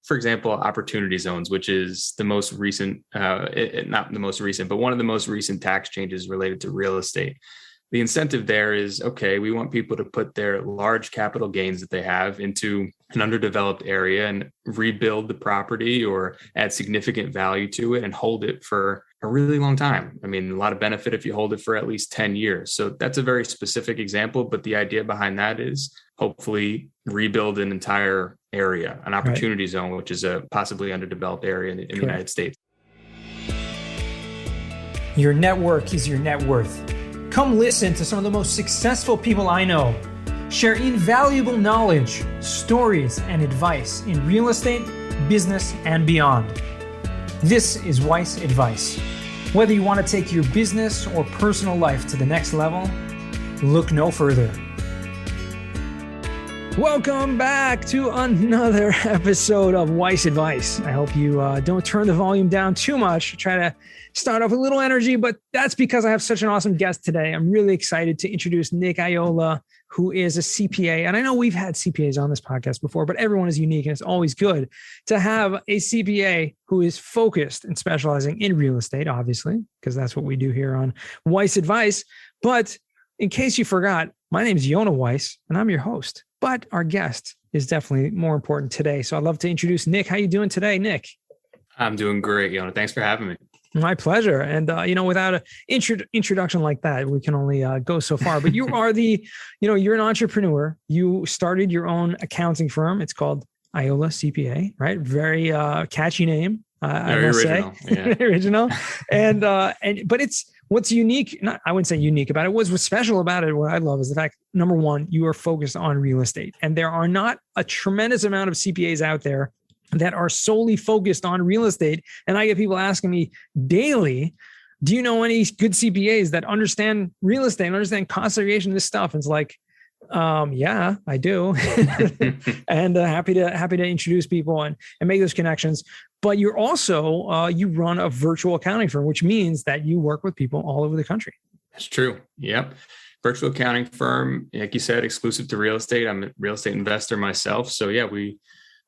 for example, opportunity zones, which is the most recent, not the most recent, but one of the most recent tax changes related to real estate. The incentive there is, okay, we want people to put their large capital gains that they have into an underdeveloped area and rebuild the property or add significant value to it and hold it for a really long time. I mean, a lot of benefit if you hold it for at least 10 years. So that's a very specific example, but the idea behind that is hopefully rebuild an entire area, an opportunity zone, which is a possibly underdeveloped area in the United States. Your network is your net worth. Come listen to some of the most successful people I know share invaluable knowledge, stories, and advice in real estate, business, and beyond. This is Weiss Advice. Whether you want to take your business or personal life to the next level, look no further. Welcome back to another episode of Weiss Advice. I hope you don't turn the volume down too much. Try to start off with a little energy, but that's because I have such an awesome guest today. I'm really excited to introduce Nick Aiola, who is a CPA. And I know we've had CPAs on this podcast before, but everyone is unique, and it's always good to have a CPA who is focused and specializing in real estate, obviously, because that's what we do here on Weiss Advice. But in case you forgot, my name is Yona Weiss, and I'm your host. But our guest is definitely more important today. So I'd love to introduce Nick. How you doing today, Nick? I'm doing great, Yona. Thanks for having me. My pleasure. And, without an introduction like that, we can only go so far. But you are you're an entrepreneur. You started your own accounting firm. It's called Aiola CPA, right? Very catchy name. Very original. Yeah. Original. But it's what's unique. I wouldn't say unique about it. What's special about it, what I love is the fact, number one, you are focused on real estate. And there are not a tremendous amount of CPAs out there that are solely focused on real estate. And I get people asking me daily, do you know any good CPAs that understand real estate and understand cost segregation, this stuff? And it's like, yeah, I do. And happy to introduce people and make those connections. But you're also, you run a virtual accounting firm, which means that you work with people all over the country. That's true. Yep. Virtual accounting firm, like you said, exclusive to real estate. I'm a real estate investor myself. So yeah, we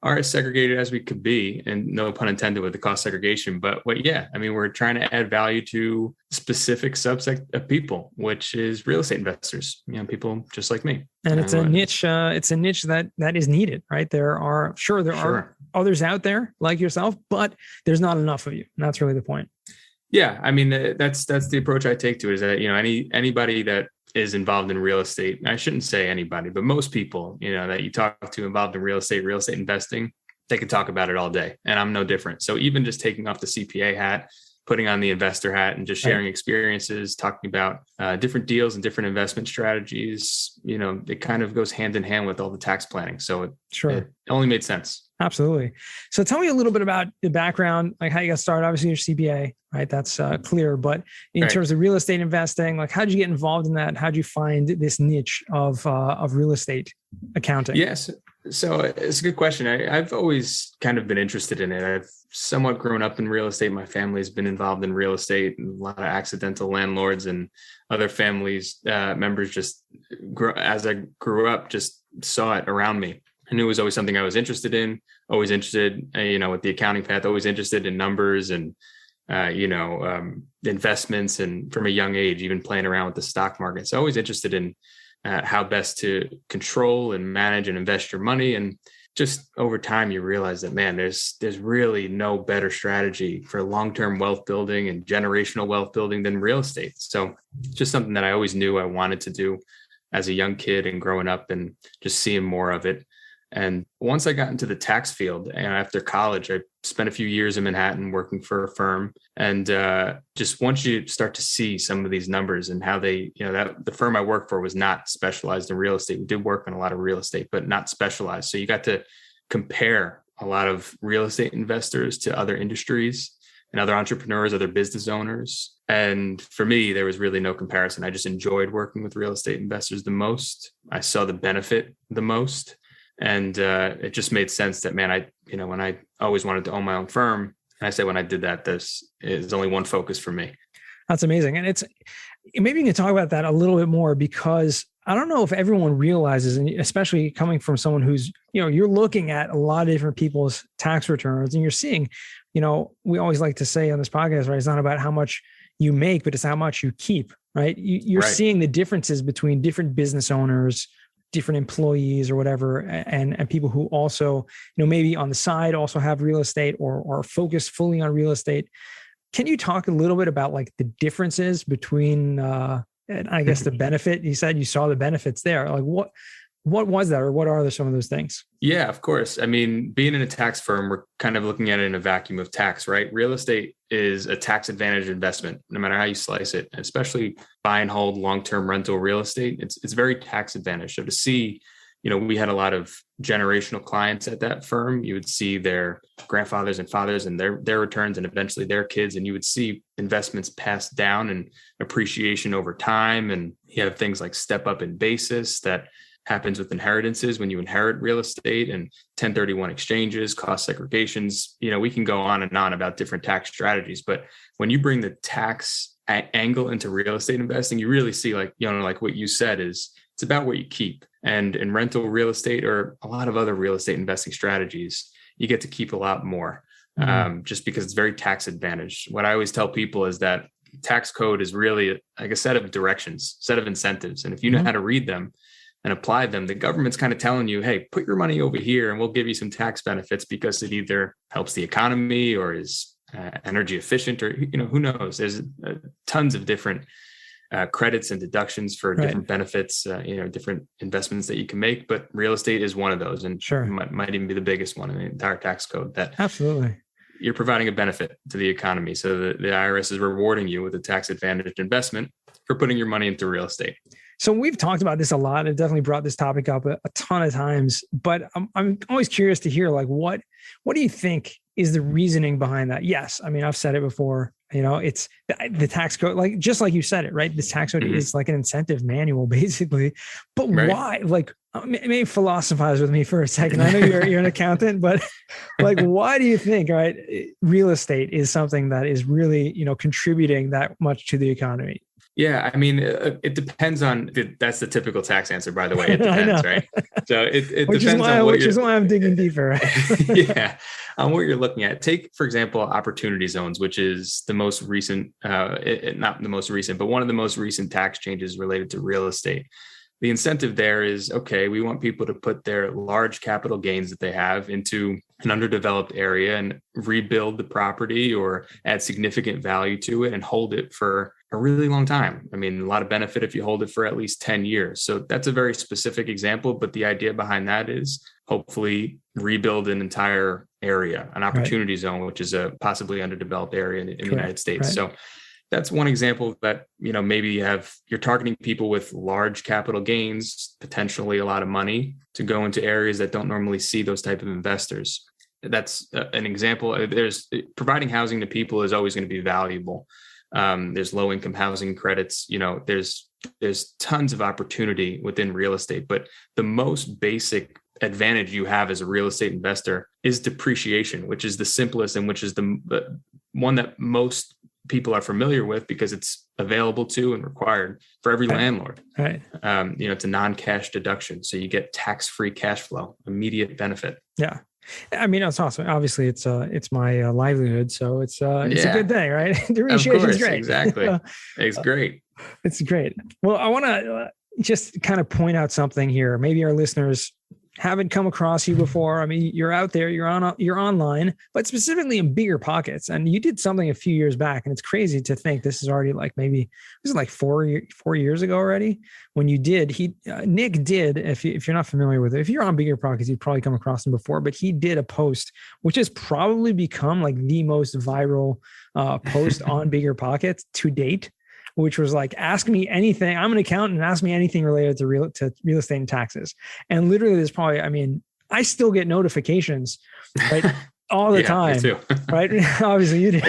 are as segregated as we could be, and no pun intended with the cost segregation. But we're trying to add value to a specific subset of people, which is real estate investors, people just like me. And it's a niche. It's a niche that is needed, right? There are others out there like yourself, but there's not enough of you. And that's really the point. Yeah. I mean, that's the approach I take to it, is that, anybody that is involved in real estate, I shouldn't say anybody, but most people, that you talk to involved in real estate investing, they can talk about it all day. And I'm no different. So even just taking off the CPA hat, putting on the investor hat, and just sharing experiences, talking about different deals and different investment strategies, it kind of goes hand in hand with all the tax planning. So it only made sense. Absolutely. So tell me a little bit about the background, like how you got started. Obviously you're CPA, right? That's clear. But in terms of real estate investing, like how'd you get involved in that? How'd you find this niche of real estate accounting? Yes. So it's a good question. I've always kind of been interested in it. I've somewhat grown up in real estate. My family's been involved in real estate, and a lot of accidental landlords and other families, members as I grew up, just saw it around me. I knew it was always something I was interested in, with the accounting path, always interested in numbers and, investments, and from a young age, even playing around with the stock market. So always interested in how best to control and manage and invest your money. And just over time, you realize that, man, there's really no better strategy for long-term wealth building and generational wealth building than real estate. So just something that I always knew I wanted to do as a young kid and growing up, and just seeing more of it. And once I got into the tax field, and after college, I spent a few years in Manhattan working for a firm. And just once you start to see some of these numbers and how they, that the firm I worked for was not specialized in real estate. We did work on a lot of real estate, but not specialized. So you got to compare a lot of real estate investors to other industries and other entrepreneurs, other business owners. And for me, there was really no comparison. I just enjoyed working with real estate investors the most. I saw the benefit the most. And it just made sense that, man, when I always wanted to own my own firm, and I say when I did that, this is only one focus for me. That's amazing. And maybe you can talk about that a little bit more, because I don't know if everyone realizes, and especially coming from someone who's, you're looking at a lot of different people's tax returns and you're seeing, we always like to say on this podcast, right? It's not about how much you make, but it's how much you keep, right? You're Right. seeing the differences between different business owners, different employees or whatever, and people who also, maybe on the side also have real estate or focus fully on real estate. Can you talk a little bit about like the differences between, and I guess the benefit? You said you saw the benefits there. Like what was that, or what are some of those things? Yeah, of course. I mean, being in a tax firm, we're kind of looking at it in a vacuum of tax, right? Real estate is a tax advantage investment, no matter how you slice it, especially buy and hold long-term rental real estate. It's very tax advantage. So to see, we had a lot of generational clients at that firm. You would see their grandfathers and fathers and their returns, and eventually their kids, and you would see investments passed down and appreciation over time. And you have things like step up in basis that happens with inheritances when you inherit real estate, and 1031 exchanges, cost segregations. We can go on and on about different tax strategies, but when you bring the tax angle into real estate investing, you really see, like what you said, is it's about what you keep. And in rental real estate or a lot of other real estate investing strategies, you get to keep a lot more, just because it's very tax advantaged. What I always tell people is that tax code is really like a set of directions, set of incentives. And if you know how to read them and apply them, the government's kind of telling you, hey, put your money over here and we'll give you some tax benefits, because it either helps the economy or is energy efficient, or, who knows? There's tons of different credits and deductions for different benefits, different investments that you can make. But real estate is one of those, and might even be the biggest one in the entire tax code. That absolutely, you're providing a benefit to the economy. So the IRS is rewarding you with a tax advantaged investment for putting your money into real estate. So we've talked about this a lot. I've definitely brought this topic up a ton of times, but I'm always curious to hear, like, what do you think is the reasoning behind that? Yes. I mean, I've said it before, it's the tax code, like, just like you said it, right? This tax code is like an incentive manual basically, but why? Like, maybe philosophize with me for a second. I know you're an accountant, but like, why do you think, right, real estate is something that is really, contributing that much to the economy? Yeah, I mean, it depends on. That's the typical tax answer, by the way. It depends, right? So it depends on what which is why I'm digging deeper. Right? Yeah, on what you're looking at. Take, for example, opportunity zones, which is the most recent, not the most recent, but one of the most recent tax changes related to real estate. The incentive there is, okay, we want people to put their large capital gains that they have into an underdeveloped area and rebuild the property or add significant value to it and hold it for a really long time. I mean, a lot of benefit if you hold it for at least 10 years. So that's a very specific example, but the idea behind that is hopefully rebuild an entire area, an opportunity zone, which is a possibly underdeveloped area in the United States. So that's one example that, maybe you're targeting people with large capital gains, potentially a lot of money, to go into areas that don't normally see those type of investors. That's an example. There's providing housing to people is always going to be valuable. There's low income housing credits. There's tons of opportunity within real estate, but the most basic advantage you have as a real estate investor is depreciation, which is the simplest and which is the one that most people are familiar with because it's available to and required for every landlord. Right. It's a non-cash deduction. So you get tax-free cash flow, immediate benefit. Yeah. I mean, it's awesome. Obviously it's my livelihood. So it's a good thing, right? Depreciation is great. Exactly. It's great. It's great. Well, I want to just kind of point out something here. Maybe our listeners haven't come across you before. I mean, you're out there, you're online, but specifically in Bigger Pockets. And you did something a few years back. And it's crazy to think this is already like like 4 years ago already when you did. Nick did, if you're not familiar with it, if you're on Bigger Pockets, you'd probably come across him before, but he did a post, which has probably become like the most viral post on Bigger Pockets to date, which was like, ask me anything. I'm an accountant, ask me anything related to real estate and taxes. And literally there's probably, I mean, I still get notifications, right? All the time, me too. right? Obviously you do.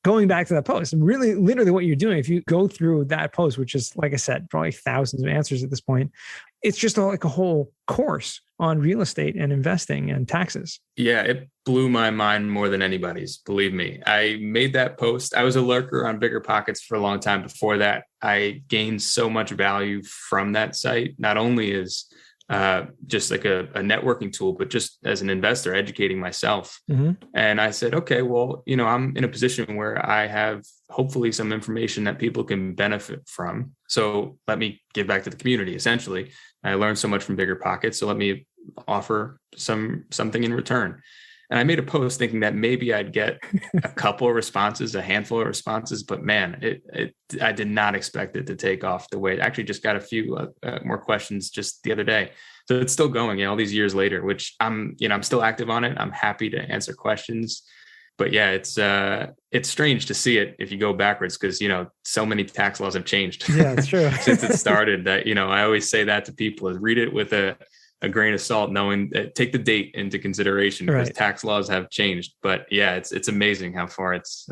Going back to that post, really, literally what you're doing, if you go through that post, which is, like I said, probably thousands of answers at this point, it's just like a whole course on real estate and investing and taxes? Yeah, it blew my mind more than anybody's, believe me. I made that post. I was a lurker on Bigger Pockets for a long time before that. I gained so much value from that site, not only as just like a networking tool, but just as an investor, educating myself. And I said, okay, well, I'm in a position where I have hopefully some information that people can benefit from. So let me give back to the community. Essentially, I learned so much from Bigger Pockets. So let me offer something in return. And I made a post thinking that maybe I'd get a couple of responses, a handful of responses, but man, I did not expect it to take off the way it actually just got a few more questions just the other day. So it's still going, all these years later, which I'm still active on it. I'm happy to answer questions, but yeah, it's strange to see it if you go backwards because, so many tax laws have changed. Yeah, it's true. Since it started that, I always say that to people is read it with a grain of salt, knowing that take the date into consideration because tax laws have changed. But yeah, it's amazing how far it's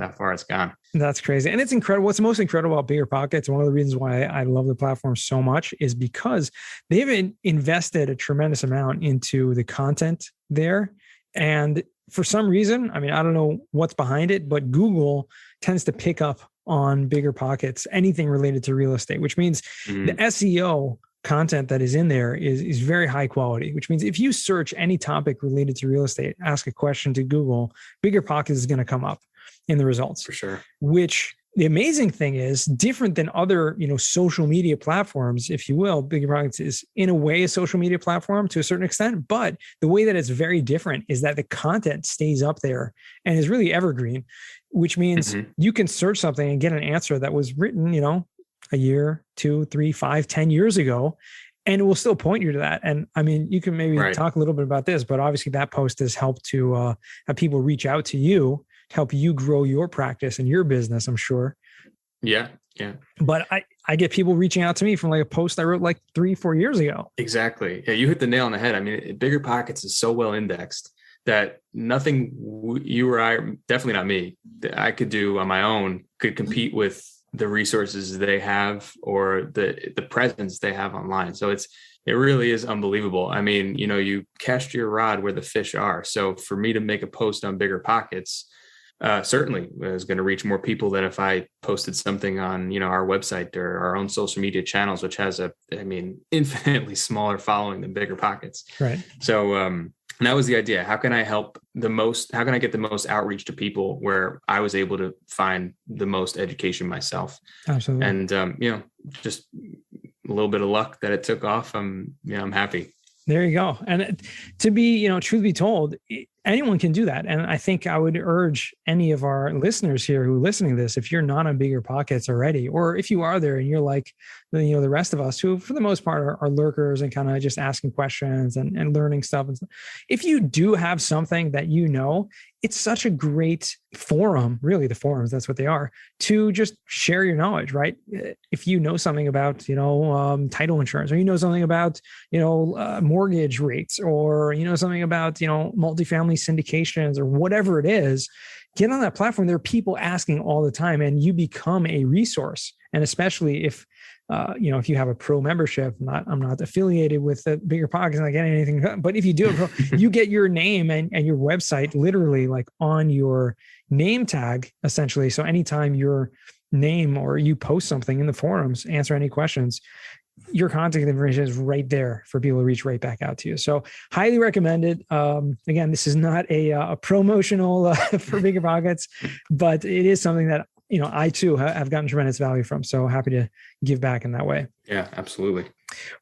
gone. That's crazy. And it's incredible. What's most incredible about Bigger Pockets, one of the reasons why I love the platform so much is because they've invested a tremendous amount into the content there. And for some reason, I don't know what's behind it, but Google tends to pick up on Bigger Pockets, anything related to real estate, which means the SEO content that is in there is very high quality, which means if you search any topic related to real estate, ask a question to Google, Bigger Pockets is going to come up in the results. For sure. Which the amazing thing is different than other, social media platforms, if you will. Bigger Pockets is in a way a social media platform to a certain extent, but the way that it's very different is that the content stays up there and is really evergreen, which means you can search something and get an answer that was written, a year, 2, 3, 5, 10 years ago, and it will still point you to that. And you can maybe talk a little bit about this, but obviously that post has helped to have people reach out to you, to help you grow your practice and your business, I'm sure. Yeah. But I get people reaching out to me from like a post I wrote like 3-4 years ago. Exactly. Yeah, you hit the nail on the head. Bigger Pockets is so well indexed that nothing you or I, definitely not me, that I could do on my own could compete with the resources they have or the presence they have online. So it really is unbelievable. You cast your rod where the fish are. So for me to make a post on Bigger Pockets, certainly is going to reach more people than if I posted something on, our website or our own social media channels, which has infinitely smaller following than Bigger Pockets. Right. So, that was the idea. How can I help the most? How can I get the most outreach to people where I was able to find the most education myself? Absolutely. And, just a little bit of luck that it took off. I'm happy. There you go. And to be, truth be told, anyone can do that. And I think I would urge any of our listeners here who are listening to this, if you're not on Bigger Pockets already, or if you are there and you're like, the rest of us who for the most part are lurkers and kind of just asking questions and learning stuff. If you do have something that it's such a great forum, really the forums, that's what they are, to just share your knowledge, right? If you know something about, title insurance, or something about, mortgage rates, or something about, multifamily syndications or whatever it is, get on that platform. There are people asking all the time and you become a resource. And especially if you have a pro membership, I'm not affiliated with the Bigger Pockets, I'm not getting anything, but if you do, you get your name and your website literally like on your name tag, essentially. So anytime your name or you post something in the forums, answer any questions, your contact information is right there for people to reach right back out to you. So highly recommended. Again, this is not a promotional for Bigger Pockets, but it is something that I too have gotten tremendous value from. So happy to give back in that way. Yeah, absolutely.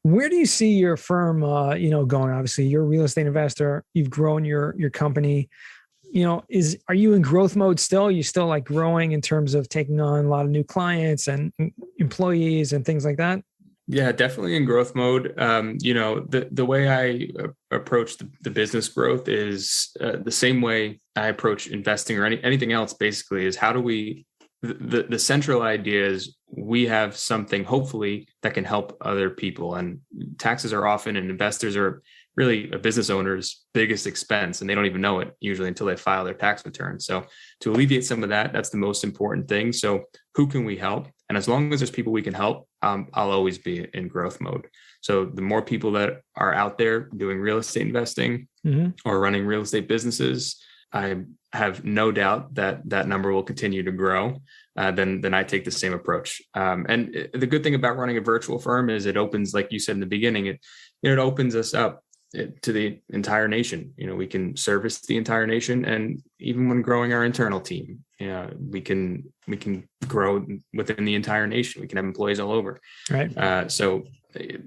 Where do you see your firm, going? Obviously, you're a real estate investor. You've grown your company. Are you in growth mode still? Are you still like growing in terms of taking on a lot of new clients and employees and things like that? Yeah, definitely in growth mode. The way I approach the business growth is the same way I approach investing or anything else. Basically, is how do we? The central idea is we have something hopefully that can help other people, and taxes are often, and investors are really a business owner's biggest expense, and they don't even know it usually until they file their tax return. So to alleviate some of that, that's the most important thing. So who can we help? And as long as there's people we can help, I'll always be in growth mode. So the more people that are out there doing real estate investing or running real estate businesses, I have no doubt that that number will continue to grow. Then I take the same approach. And the good thing about running a virtual firm is it opens, like you said in the beginning, it opens us up to the entire nation. We can service the entire nation, and even when growing our internal team, we can grow within the entire nation. We can have employees all over. Right. So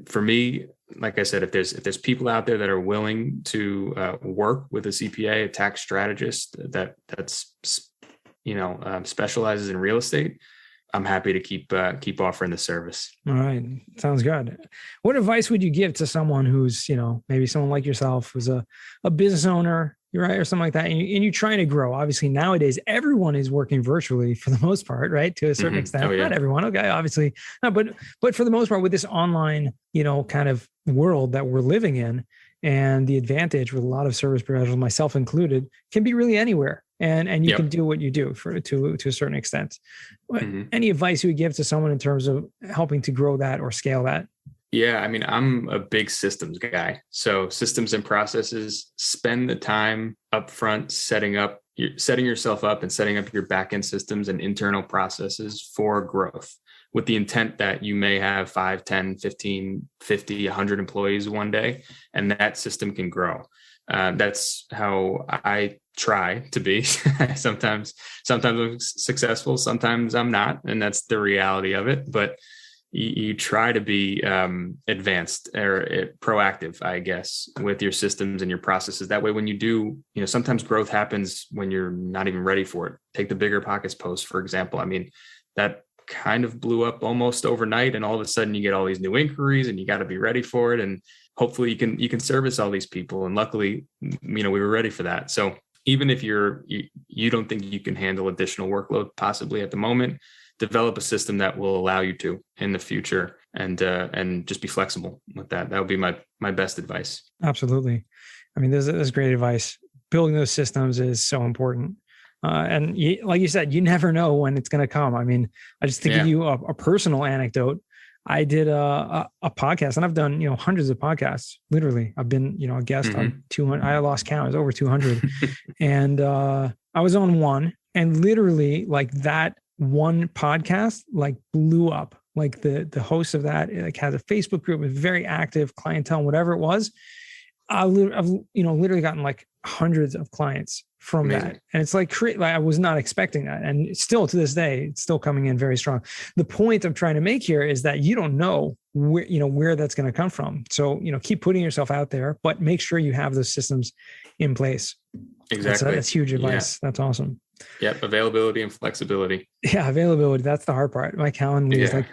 for me, like I said, if there's people out there that are willing to work with a CPA, a tax strategist that's specializes in real estate, I'm happy to keep offering the service. All right. Sounds good. What advice would you give to someone who's, maybe someone like yourself who's a business owner, right? Or something like that. And you're trying to grow. Obviously nowadays, everyone is working virtually for the most part, right? To a certain extent, Not everyone. Okay. Obviously, no, but for the most part with this online, kind of world that we're living in, and the advantage with a lot of service providers, myself included, can be really anywhere. And you can do what you do to a certain extent. Any advice you would give to someone in terms of helping to grow that or scale that? Yeah, I mean, I'm a big systems guy. So systems and processes, spend the time upfront setting yourself up and setting up your back-end systems and internal processes for growth, with the intent that you may have 5, 10, 15, 50, 100 employees one day, and that system can grow. That's how I try to be. Sometimes I'm successful, sometimes I'm not, and that's the reality of it. But you try to be advanced or proactive, I guess, with your systems and your processes. That way, when you do, sometimes growth happens when you're not even ready for it. Take the Bigger Pockets post, for example. I mean, that kind of blew up almost overnight, and all of a sudden you get all these new inquiries, and you got to be ready for it. And hopefully you can service all these people. And luckily, we were ready for that. So even if you don't think you can handle additional workload possibly at the moment, develop a system that will allow you to in the future, and just be flexible with that. That would be my best advice. Absolutely. I mean, there's great advice. Building those systems is so important. And like you said, you never know when it's going to come. I mean, I just to give you a personal anecdote. I did a podcast, and I've done, hundreds of podcasts. Literally, I've been, a guest on 200. I lost count. It was over 200. And I was on one, and literally like that one podcast, like blew up. Like the host of that, has a Facebook group with very active clientele, whatever it was. I've literally gotten like hundreds of clients from that. And it's like I was not expecting that. And still to this day, it's still coming in very strong. The point I'm trying to make here is that you don't know where that's going to come from. So, keep putting yourself out there, but make sure you have those systems in place. Exactly. That's huge advice. Yeah. That's awesome. Yep. Availability and flexibility. Yeah. Availability. That's the hard part. My calendar is like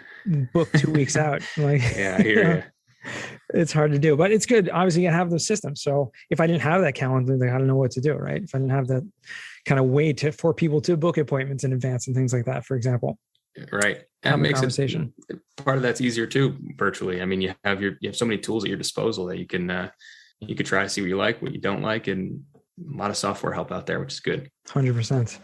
booked 2 weeks out. Like, yeah, I hear you. It's hard to do, but it's good. Obviously, you have those systems. So if I didn't have that calendar, like, I don't know what to do, right? If I didn't have that kind of way for people to book appointments in advance and things like that, for example. Right. That makes conversation. Part of that's easier too, virtually. I mean, you have so many tools at your disposal that you can try to see what you like, what you don't like, and a lot of software help out there, which is good. 100%.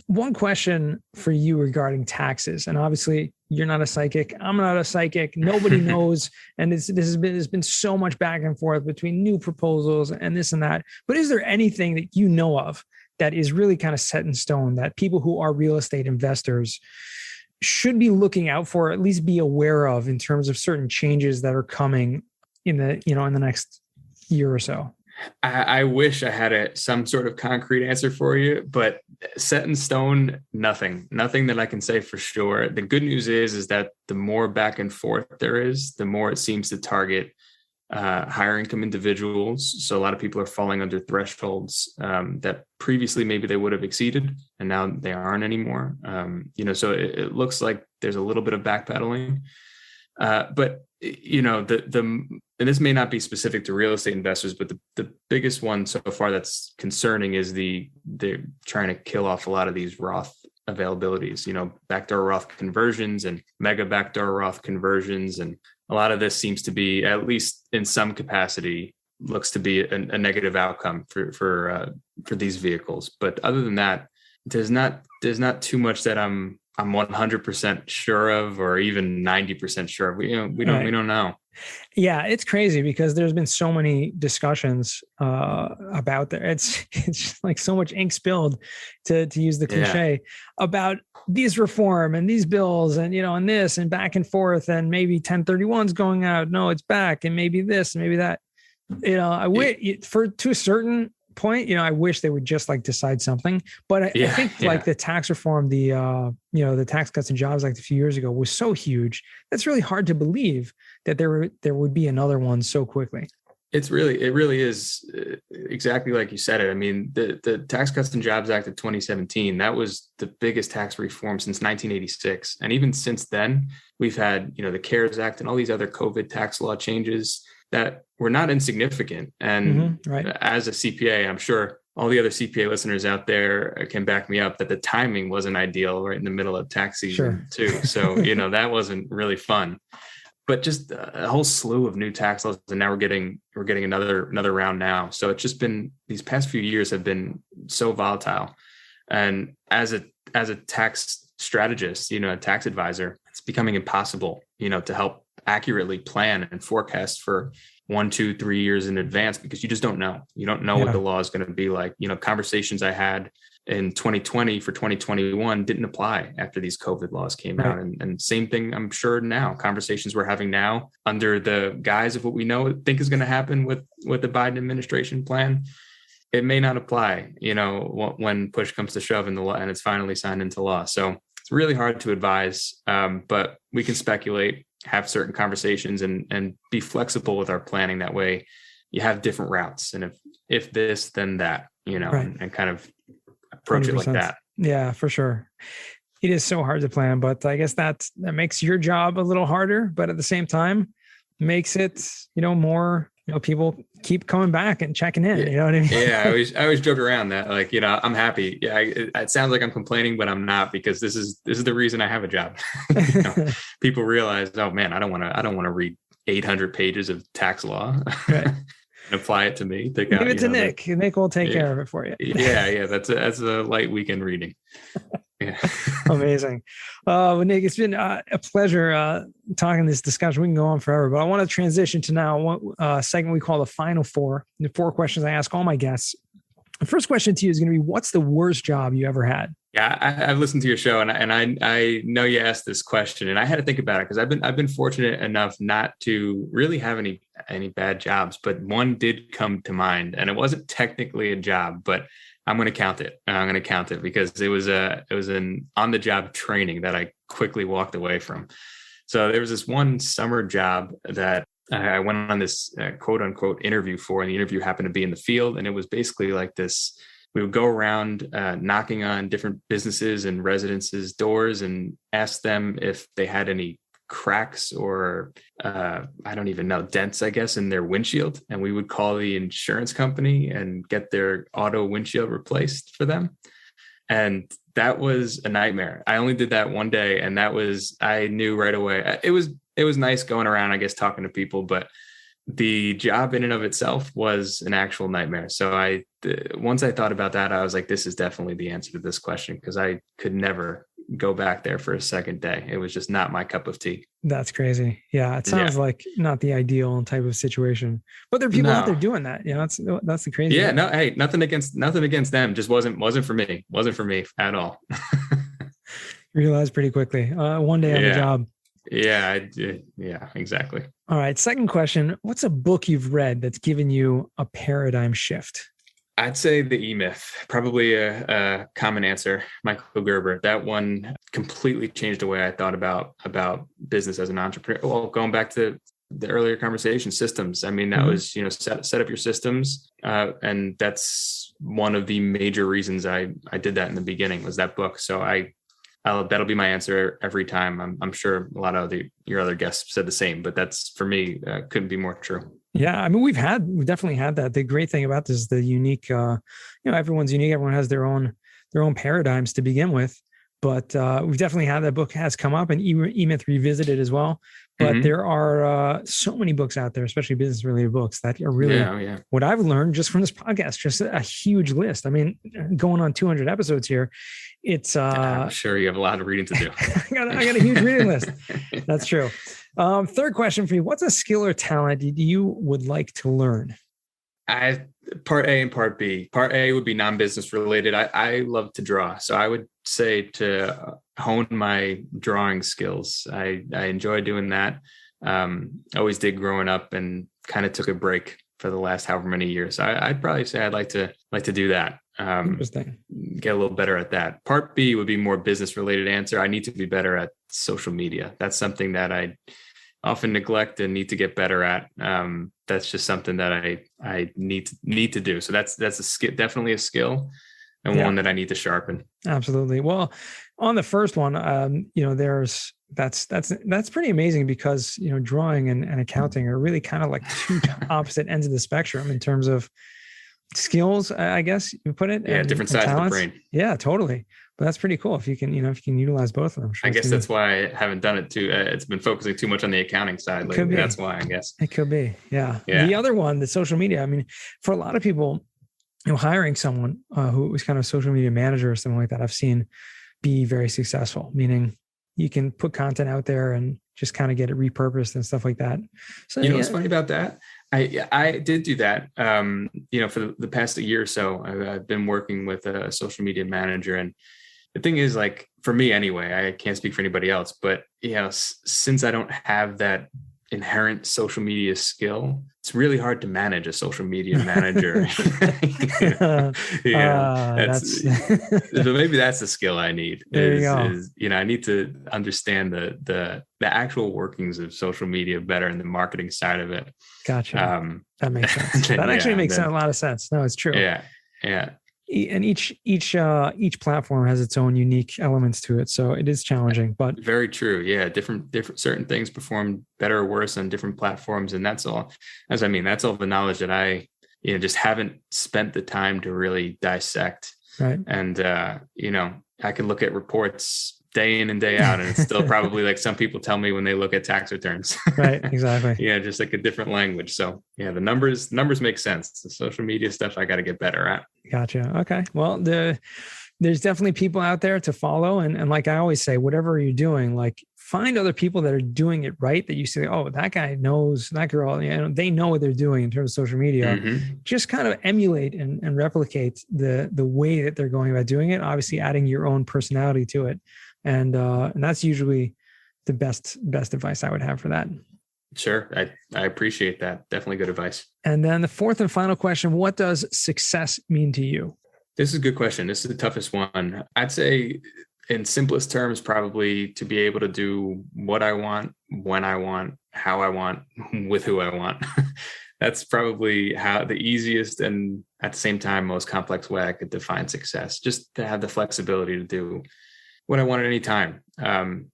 One question for you regarding taxes, and obviously you're not a psychic. I'm not a psychic. Nobody knows. And there's been so much back and forth between new proposals and this and that. But is there anything that you know of that is really kind of set in stone that people who are real estate investors should be looking out for, or at least be aware of, in terms of certain changes that are coming in the next year or so? I wish I had some sort of concrete answer for you, but set in stone, nothing that I can say for sure. The good news is that the more back and forth there is, the more it seems to target higher income individuals. So a lot of people are falling under thresholds that previously maybe they would have exceeded, and now they aren't anymore. So it looks like there's a little bit of backpedaling, but and this may not be specific to real estate investors, but the biggest one so far that's concerning is they're trying to kill off a lot of these Roth availabilities, backdoor Roth conversions and mega backdoor Roth conversions. And a lot of this seems to be, at least in some capacity, looks to be a negative outcome for these vehicles. But other than that, there's not too much that I'm I'm 100% sure of, or even 90% sure of. We don't know. Yeah, it's crazy because there's been so many discussions about there. It's like so much ink spilled, to use the cliche, about these reform and these bills and and this and back and forth, and maybe 1031's going out. No, it's back, and maybe this and maybe that. I wish to a certain point, I wish they would just like decide something. But I think like the tax reform, the Tax Cuts and Jobs Act a few years ago was so huge. That's really hard to believe that there would be another one so quickly. It really is exactly like you said it. I mean, the Tax Cuts and Jobs Act of 2017, that was the biggest tax reform since 1986. And even since then, we've had, the CARES Act and all these other COVID tax law changes that were not insignificant. And as a CPA, I'm sure all the other CPA listeners out there can back me up that the timing wasn't ideal right in the middle of tax season too. So, that wasn't really fun. But just a whole slew of new tax laws, and now we're getting another round now. So it's just been, these past few years have been so volatile. And as a tax strategist, a tax advisor, it's becoming impossible, to help accurately plan and forecast for 1, 2, 3 years in advance, because you just don't know. You don't know what the law is going to be like. Conversations I had in 2020 for 2021 didn't apply after these COVID laws came out. And same thing, I'm sure now, conversations we're having now under the guise of what we think is going to happen with the Biden administration plan, it may not apply, when push comes to shove in the law and it's finally signed into law. So it's really hard to advise, but we can speculate, have certain conversations, and be flexible with our planning. That way you have different routes. And if this, then that, and kind of approach 100%. It like that. Yeah, for sure. It is so hard to plan, but I guess that makes your job a little harder, but at the same time makes it, more, people keep coming back and checking in. You know what I mean? Yeah. I always joke around that, like, I'm happy. Yeah. It sounds like I'm complaining, but I'm not, because this is the reason I have a job. People realize, oh man, I don't want to read 800 pages of tax law. Right. And apply it to me. Give it to Nick. Nick will take care of it for you. Yeah. That's a light weekend reading. Yeah. Amazing. Nick, it's been a pleasure talking this discussion. We can go on forever, but I want to transition to now a segment we call the final four. The 4 questions I ask all my guests. The first question to you is going to be, what's the worst job you ever had? Yeah, I've listened to your show, and I know you asked this question, and I had to think about it, because I've been fortunate enough not to really have any bad jobs, but one did come to mind, and it wasn't technically a job, but I'm going to count it. I'm going to count it because it was an on-the-job training that I quickly walked away from. So there was this one summer job that I went on this quote unquote interview for, and the interview happened to be in the field, and it was basically like this. We would go around knocking on different businesses and residences' doors and ask them if they had any cracks or I don't even know, dents, I guess, in their windshield. And we would call the insurance company and get their auto windshield replaced for them. And that was a nightmare. I only did that one day, and I knew right away. It was nice going around, I guess, talking to people, but the job in and of itself was an actual nightmare. So once I thought about that, I was like, this is definitely the answer to this question, because I could never go back there for a second day. It was just not my cup of tea. That's crazy. Yeah. It sounds like not the ideal type of situation, but there are people out there doing that. That's the crazy. Yeah. No, hey, nothing against them. Just wasn't for me. Wasn't for me at all. Realized pretty quickly. One day on the job. Yeah. Yeah, exactly. All right. Second question. What's a book you've read that's given you a paradigm shift? I'd say The E-Myth, probably a common answer. Michael Gerber. That one completely changed the way I thought about business as an entrepreneur. Well, going back to the earlier conversation, systems. I mean, that was, set up your systems. And that's one of the major reasons I did that in the beginning, was that book. So that'll be my answer every time. I'm sure a lot of your other guests said the same, but that's, for me, couldn't be more true. Yeah. I mean, we've definitely had that. The great thing about this is the unique, everyone's unique. Everyone has their own paradigms to begin with, but we've definitely had that book has come up, and E-Myth Revisited as well. But there are so many books out there, especially business related books, that are really what I've learned just from this podcast, just a huge list. I mean, going on 200 episodes here, it's I'm sure you have a lot of reading to do. I got a huge reading list. That's true. Third question for you. What's a skill or talent you would like to learn? Part A and part B. Part A would be non-business related. I love to draw. So I would say to hone my drawing skills. I enjoy doing that. Always did growing up, and kind of took a break for the last however many years. I'd probably say I'd like to do that. Interesting. Get a little better at that. Part B would be more business related answer. I need to be better at social media. That's something that I often neglect and need to get better at. That's just something that I need to do. So that's a skill, definitely a skill, and one that I need to sharpen. Absolutely. Well, on the first one, that's pretty amazing, because, drawing and accounting are really kind of like two opposite ends of the spectrum in terms of skills, I guess you put it. Yeah, different sides of the brain. Yeah, totally. But that's pretty cool if you can utilize both of them. I guess that's why I haven't done it too. It's been focusing too much on the accounting side lately. That's why, I guess. It could be. Yeah. The other one, the social media. I mean, for a lot of people, hiring someone who was kind of a social media manager or something like that, I've seen be very successful, meaning you can put content out there and just kind of get it repurposed and stuff like that. So what's funny about that? I did do that. For the past year or so, I've been working with a social media manager, and the thing is, like, for me anyway, I can't speak for anybody else, but since I don't have that inherent social media skill, it's really hard to manage a social media manager. So maybe that's the skill I need. I need to understand the actual workings of social media better, and the marketing side of it. Gotcha. That makes sense. That actually makes a lot of sense. No, it's true. Yeah. And each platform has its own unique elements to it, so it is challenging. But very true. Yeah, different certain things perform better or worse on different platforms, and that's all. That's all the knowledge that I just haven't spent the time to really dissect. Right. And I can look at reports day in and day out, and it's still probably like some people tell me when they look at tax returns. Right. Exactly. Just like a different language. So the numbers make sense. The social media stuff I got to get better at. Gotcha. Okay. Well, there's definitely people out there to follow. And like I always say, whatever you're doing, like, find other people that are doing it right, that you say, oh, that guy knows, that girl, they know what they're doing in terms of social media. Mm-hmm. Just kind of emulate and replicate the way that they're going about doing it, obviously adding your own personality to it. And that's usually the best advice I would have for that. Sure. I appreciate that. Definitely good advice. And then the fourth and final question, what does success mean to you? This is a good question. This is the toughest one. I'd say in simplest terms, probably to be able to do what I want, when I want, how I want, with who I want. That's probably how the easiest and at the same time most complex way I could define success. Just to have the flexibility to do what I want at any time.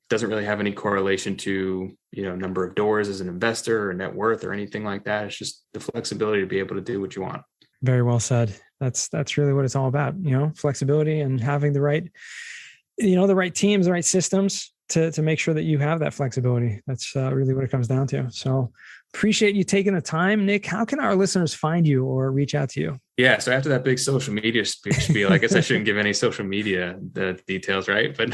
Doesn't really have any correlation to, number of doors as an investor or net worth or anything like that. It's just the flexibility to be able to do what you want. Very well said. That's really what it's all about, flexibility and having the right, the right teams, the right systems to make sure that you have that flexibility. That's really what it comes down to. So appreciate you taking the time, Nick. How can our listeners find you or reach out to you? Yeah. So after that big social media spiel, I guess I shouldn't give any social media details, right? But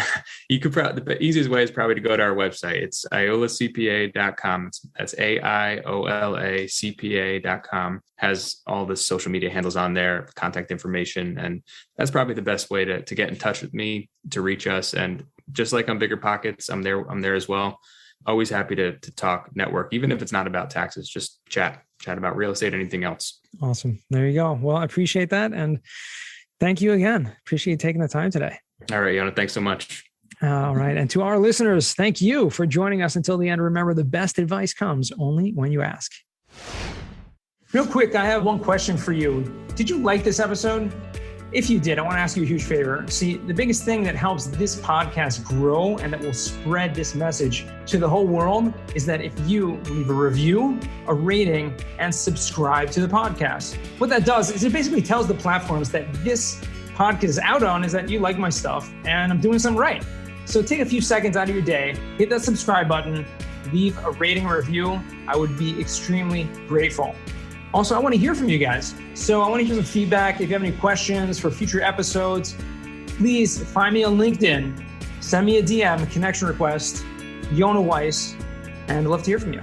you could the easiest way is probably to go to our website. It's aiolacpa.com. That's AIOLA CPA.com. Has all the social media handles on there, contact information. And that's probably the best way to get in touch with me, to reach us. And just like on Bigger Pockets, I'm there as well. Always happy to talk, network, even if it's not about taxes, just chat about real estate, anything else. Awesome. There you go. Well, I appreciate that. And thank you again. Appreciate you taking the time today. All right, Yona, thanks so much. All right. And to our listeners, thank you for joining us until the end. Remember, the best advice comes only when you ask. Real quick, I have one question for you. Did you like this episode? If you did, I want to ask you a huge favor. See, the biggest thing that helps this podcast grow and that will spread this message to the whole world is that if you leave a review, a rating, and subscribe to the podcast. What that does is it basically tells the platforms that this podcast is out on is that you like my stuff and I'm doing something right. So take a few seconds out of your day, hit that subscribe button, leave a rating or review. I would be extremely grateful. Also, I want to hear from you guys. So I want to hear some feedback. If you have any questions for future episodes, please find me on LinkedIn. Send me a DM, a connection request, Yona Weiss, and I'd love to hear from you.